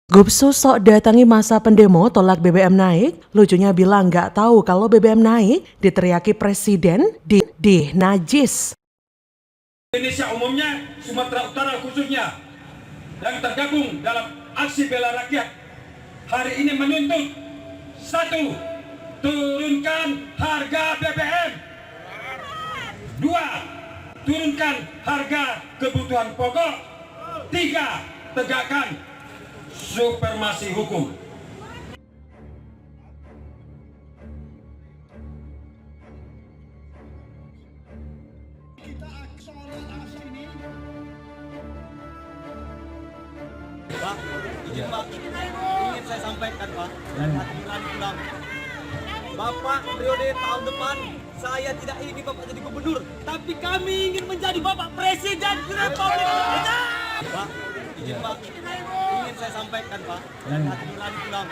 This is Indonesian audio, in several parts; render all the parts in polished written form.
Gubsu sok datangi masa pendemo tolak BBM naik, lucunya bilang nggak tahu kalau BBM naik, diteriaki presiden di najis. Indonesia umumnya, Sumatera Utara khususnya, yang tergabung dalam aksi bela rakyat, hari ini menuntut: 1. Turunkan harga BBM. 2. Turunkan harga kebutuhan pokok. 3. Tegakkan supremasi hukum. Pak, izin Pak, ingin saya sampaikan Pak, dan aturan ulang. Bapak periode tahun depan, saya tidak ingin Bapak jadi gubernur, tapi kami ingin menjadi Bapak Presiden Republik Indonesia. Pak, izin Pak, ingin saya sampaikan Pak, dan aturan ulang.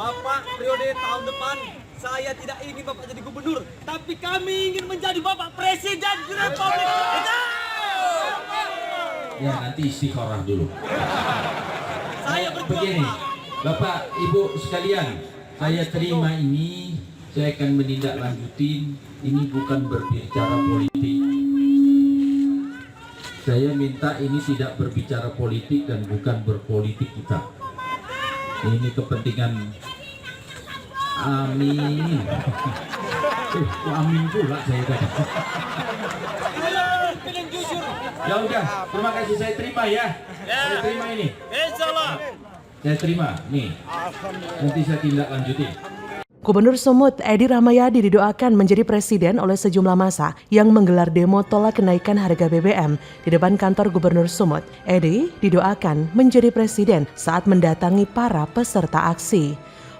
Bapak periode tahun depan, saya tidak ingin Bapak jadi gubernur, tapi kami ingin menjadi Bapak Presiden Republik Indonesia. Ya, nanti istikharah dulu. Saya berjuang Begini, Pak. Bapak, Ibu sekalian, saya terima ini, saya akan menindaklanjuti. Ini bukan berbicara politik. Saya minta ini tidak berbicara politik dan bukan berpolitik kita. Ini kepentingan. Amin. Amin pula saya tadi. Ya udah, terima kasih, saya terima ya. Saya terima ini. Insyaallah. Saya terima, nih. Nanti saya tindak lanjuti. Gubernur Sumut Edi Rahmayadi didoakan menjadi presiden oleh sejumlah massa yang menggelar demo tolak kenaikan harga BBM di depan kantor Gubernur Sumut. Edi didoakan menjadi presiden saat mendatangi para peserta aksi.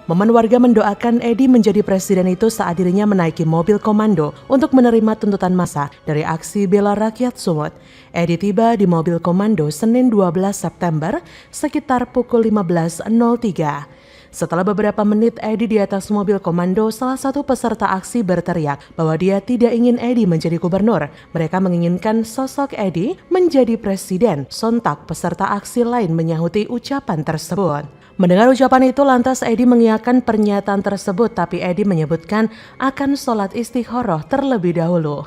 Momen warga mendoakan Edi menjadi presiden itu saat dirinya menaiki mobil komando untuk menerima tuntutan massa dari aksi bela rakyat Sumut. Edi tiba di mobil komando Senin 12 September sekitar pukul 15.03. Setelah beberapa menit Edi di atas mobil komando, salah satu peserta aksi berteriak bahwa dia tidak ingin Edi menjadi gubernur. Mereka menginginkan sosok Edi menjadi presiden. Sontak peserta aksi lain menyahuti ucapan tersebut. Mendengar ucapan itu, lantas Edi mengiyakan pernyataan tersebut, tapi Edi menyebutkan akan sholat istikharah terlebih dahulu.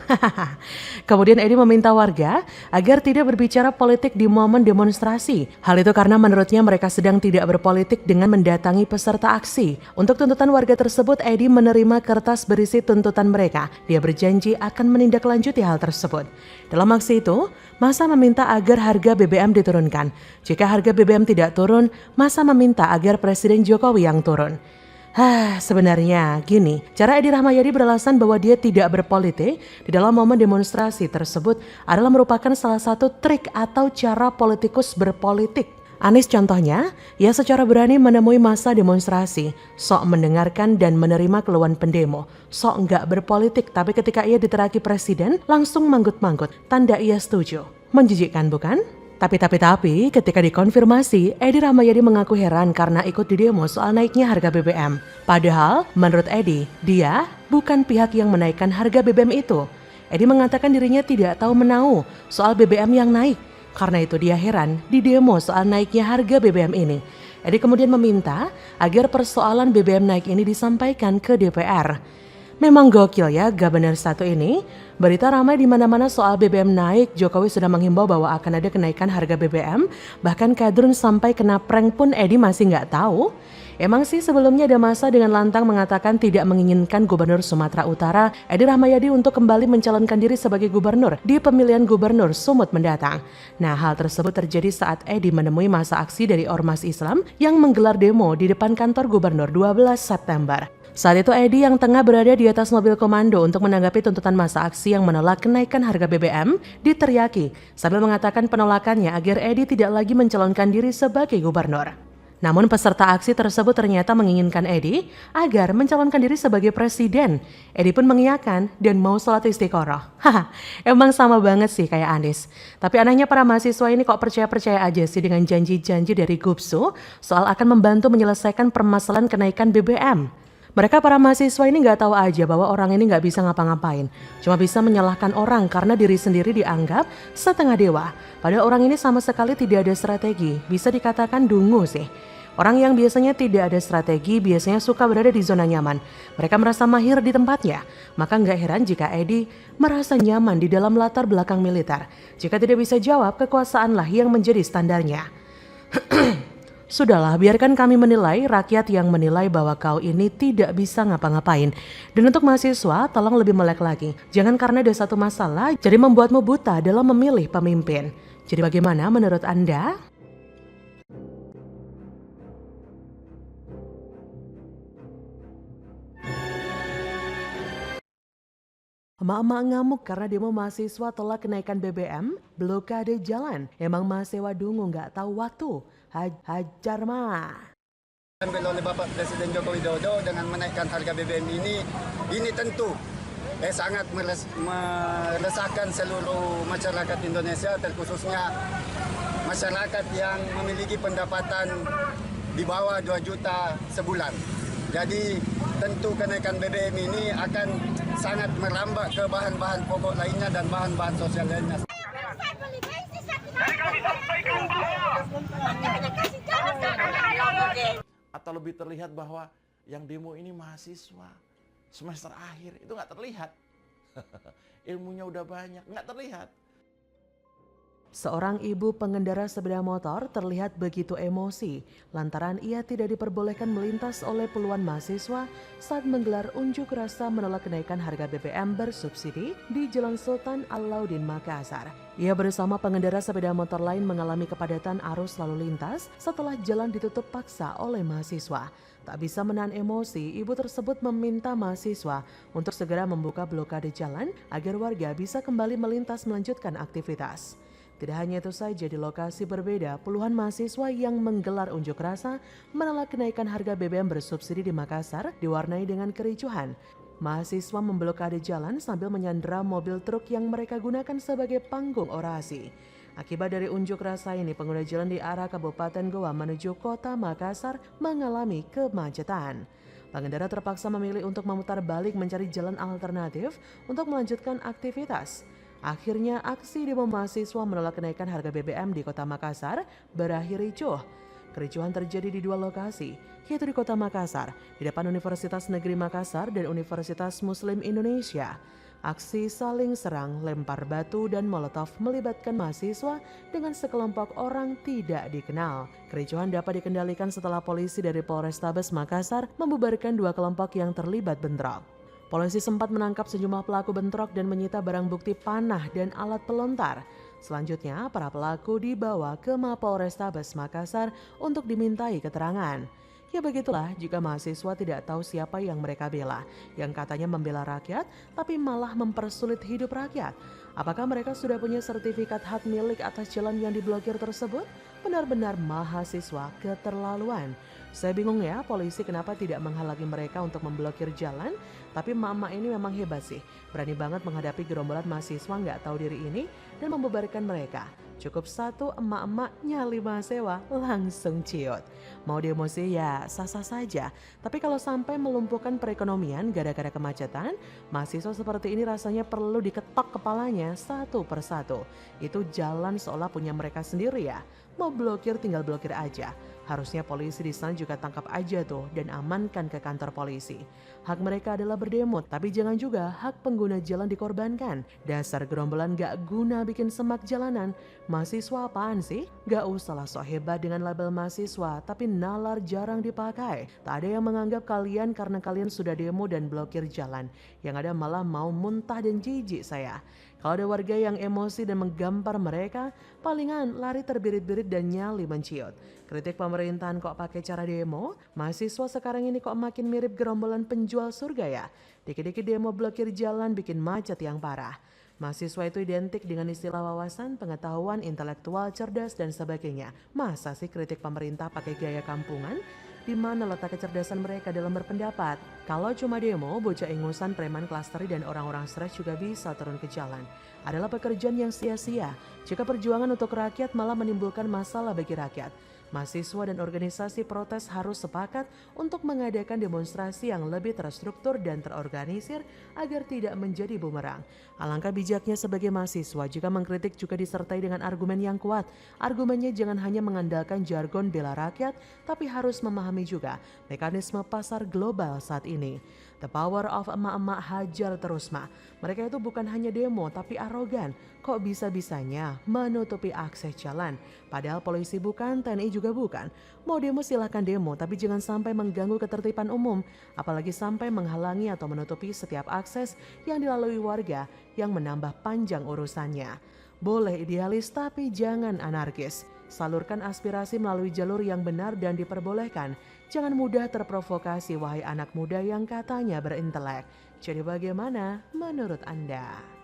Kemudian Edi meminta warga agar tidak berbicara politik di momen demonstrasi. Hal itu karena menurutnya mereka sedang tidak berpolitik dengan mendatangi peserta aksi. Untuk tuntutan warga tersebut, Edi menerima kertas berisi tuntutan mereka. Dia berjanji akan menindaklanjuti hal tersebut. Dalam aksi itu, massa meminta agar harga BBM diturunkan. Jika harga BBM tidak turun, massa meminta agar Presiden Jokowi yang turun. Sebenarnya gini, cara Edi Rahmayadi beralasan bahwa dia tidak berpolitik di dalam momen demonstrasi tersebut adalah merupakan salah satu trik atau cara politikus berpolitik. Anies contohnya, ia secara berani menemui massa demonstrasi, sok mendengarkan dan menerima keluhan pendemo, sok nggak berpolitik, tapi ketika ia diteraki presiden langsung manggut-manggut, tanda ia setuju. Menjijikkan bukan? Tapi ketika dikonfirmasi, Edi Rahmayadi mengaku heran karena ikut di demo soal naiknya harga BBM. Padahal menurut Edi, dia bukan pihak yang menaikkan harga BBM itu. Edi mengatakan dirinya tidak tahu menahu soal BBM yang naik. Karena itu dia heran di demo soal naiknya harga BBM ini. Edi kemudian meminta agar persoalan BBM naik ini disampaikan ke DPR. Memang gokil ya Gubernur satu ini. Berita ramai di mana-mana soal BBM naik. Jokowi sudah menghimbau bahwa akan ada kenaikan harga BBM. Bahkan kadrun sampai kena prank pun Edi masih nggak tahu. Emang sih sebelumnya ada massa dengan lantang mengatakan tidak menginginkan Gubernur Sumatera Utara Edi Rahmayadi untuk kembali mencalonkan diri sebagai gubernur di pemilihan gubernur Sumut mendatang. Nah, hal tersebut terjadi saat Edi menemui massa aksi dari Ormas Islam yang menggelar demo di depan kantor gubernur 12 September. Saat itu Edi yang tengah berada di atas mobil komando untuk menanggapi tuntutan massa aksi yang menolak kenaikan harga BBM diteriaki sambil mengatakan penolakannya agar Edi tidak lagi mencalonkan diri sebagai gubernur. Namun peserta aksi tersebut ternyata menginginkan Edi agar mencalonkan diri sebagai presiden. Edi pun mengiyakan dan mau sholat istikharah. Emang sama banget sih kayak Anies. Tapi anehnya para mahasiswa ini kok percaya-percaya aja sih dengan janji-janji dari Gubsu soal akan membantu menyelesaikan permasalahan kenaikan BBM. Mereka para mahasiswa ini nggak tahu aja bahwa orang ini nggak bisa ngapa-ngapain. Cuma bisa menyalahkan orang karena diri sendiri dianggap setengah dewa. Padahal orang ini sama sekali tidak ada strategi, bisa dikatakan dungu sih. Orang yang biasanya tidak ada strategi biasanya suka berada di zona nyaman. Mereka merasa mahir di tempatnya. Maka nggak heran jika Edi merasa nyaman di dalam latar belakang militer. Jika tidak bisa jawab, kekuasaanlah yang menjadi standarnya. Sudahlah, biarkan kami menilai, rakyat yang menilai bahwa kau ini tidak bisa ngapa-ngapain. Dan untuk mahasiswa, tolong lebih melek lagi. Jangan karena ada satu masalah, jadi membuatmu buta dalam memilih pemimpin. Jadi bagaimana menurut Anda? Emak-emak ngamuk karena demo mahasiswa tolak kenaikan BBM, blokade jalan. Emang mahasiswa dungu nggak tahu waktu. Hajar mah. Diambil oleh Bapak Presiden Joko Widodo dengan menaikkan harga BBM ini tentu sangat meresahkan seluruh masyarakat Indonesia, terkhususnya masyarakat yang memiliki pendapatan di bawah 2 juta sebulan. Jadi tentu kenaikan BBM ini akan sangat merambat ke bahan-bahan pokok lainnya dan bahan-bahan sosial lainnya. Atau lebih terlihat bahwa yang demo ini mahasiswa semester akhir, itu nggak terlihat. Ilmunya udah banyak, nggak terlihat. Seorang ibu pengendara sepeda motor terlihat begitu emosi lantaran ia tidak diperbolehkan melintas oleh puluhan mahasiswa saat menggelar unjuk rasa menolak kenaikan harga BBM bersubsidi di Jalan Sultan Alauddin Makassar. Ia bersama pengendara sepeda motor lain mengalami kepadatan arus lalu lintas setelah jalan ditutup paksa oleh mahasiswa. Tak bisa menahan emosi, ibu tersebut meminta mahasiswa untuk segera membuka blokade jalan agar warga bisa kembali melintas melanjutkan aktivitas. Tidak hanya itu saja, di lokasi berbeda, puluhan mahasiswa yang menggelar unjuk rasa menolak kenaikan harga BBM bersubsidi di Makassar diwarnai dengan kericuhan. Mahasiswa memblokade jalan sambil menyandera mobil truk yang mereka gunakan sebagai panggung orasi. Akibat dari unjuk rasa ini, pengguna jalan di arah Kabupaten Goa menuju kota Makassar mengalami kemacetan. Pengendara terpaksa memilih untuk memutar balik mencari jalan alternatif untuk melanjutkan aktivitas. Akhirnya aksi demo mahasiswa menolak kenaikan harga BBM di kota Makassar berakhir ricuh. Kericuhan terjadi di 2 lokasi, yaitu di kota Makassar, di depan Universitas Negeri Makassar dan Universitas Muslim Indonesia. Aksi saling serang, lempar batu dan molotov melibatkan mahasiswa dengan sekelompok orang tidak dikenal. Kericuhan dapat dikendalikan setelah polisi dari Polrestabes Makassar membubarkan 2 kelompok yang terlibat bentrok. Polisi sempat menangkap sejumlah pelaku bentrok dan menyita barang bukti panah dan alat pelontar. Selanjutnya, para pelaku dibawa ke Mapolrestabes Makassar untuk dimintai keterangan. Ya begitulah jika mahasiswa tidak tahu siapa yang mereka bela, yang katanya membela rakyat tapi malah mempersulit hidup rakyat. Apakah mereka sudah punya sertifikat hak milik atas jalan yang diblokir tersebut? Benar-benar mahasiswa keterlaluan. Saya bingung ya, polisi kenapa tidak menghalangi mereka untuk memblokir jalan. Tapi emak-emak ini memang hebat sih, berani banget menghadapi gerombolan mahasiswa nggak tahu diri ini dan membubarkan mereka. Cukup satu emak-emak nyali mahasiswa langsung ciut. Mau demosi ya sah-sah saja, tapi kalau sampai melumpuhkan perekonomian gara-gara kemacetan, mahasiswa seperti ini rasanya perlu diketok kepalanya satu persatu. Itu jalan seolah punya mereka sendiri ya. Mau blokir tinggal blokir aja. Harusnya polisi di sana juga tangkap aja tuh dan amankan ke kantor polisi. Hak mereka adalah berdemo, tapi jangan juga hak pengguna jalan dikorbankan. Dasar gerombolan gak guna bikin semak jalanan. Mahasiswa apaan sih? Gak usahlah sok hebat dengan label mahasiswa, tapi nalar jarang dipakai. Tak ada yang menganggap kalian karena kalian sudah demo dan blokir jalan. Yang ada malah mau muntah dan jijik saya. Kalau ada warga yang emosi dan menggampar mereka, palingan lari terbirit-birit dan nyali menciut. Kritik pemerintahan kok pakai cara demo? Mahasiswa sekarang ini kok makin mirip gerombolan penjual surga ya? Dikit-dikit demo blokir jalan bikin macet yang parah. Mahasiswa itu identik dengan istilah wawasan, pengetahuan, intelektual, cerdas, dan sebagainya. Masa sih kritik pemerintah pakai gaya kampungan? Di mana letak kecerdasan mereka dalam berpendapat? Kalau cuma demo, bocah ingusan, preman, klasteri, dan orang-orang stres juga bisa turun ke jalan. Adalah pekerjaan yang sia-sia jika perjuangan untuk rakyat malah menimbulkan masalah bagi rakyat. Mahasiswa dan organisasi protes harus sepakat untuk mengadakan demonstrasi yang lebih terstruktur dan terorganisir agar tidak menjadi bumerang. Alangkah bijaknya sebagai mahasiswa jika mengkritik juga disertai dengan argumen yang kuat. Argumennya jangan hanya mengandalkan jargon bela rakyat, tapi harus memahami juga mekanisme pasar global saat ini. The power of emak-emak hajar terus mak. Mereka itu bukan hanya demo tapi arogan. Kok bisa-bisanya menutupi akses jalan? Padahal polisi bukan, TNI juga bukan. Mau demo silahkan demo, tapi jangan sampai mengganggu ketertiban umum. Apalagi sampai menghalangi atau menutupi setiap akses yang dilalui warga yang menambah panjang urusannya. Boleh idealis tapi jangan anarkis. Salurkan aspirasi melalui jalur yang benar dan diperbolehkan. Jangan mudah terprovokasi wahai anak muda yang katanya berintelek. Jadi bagaimana menurut Anda?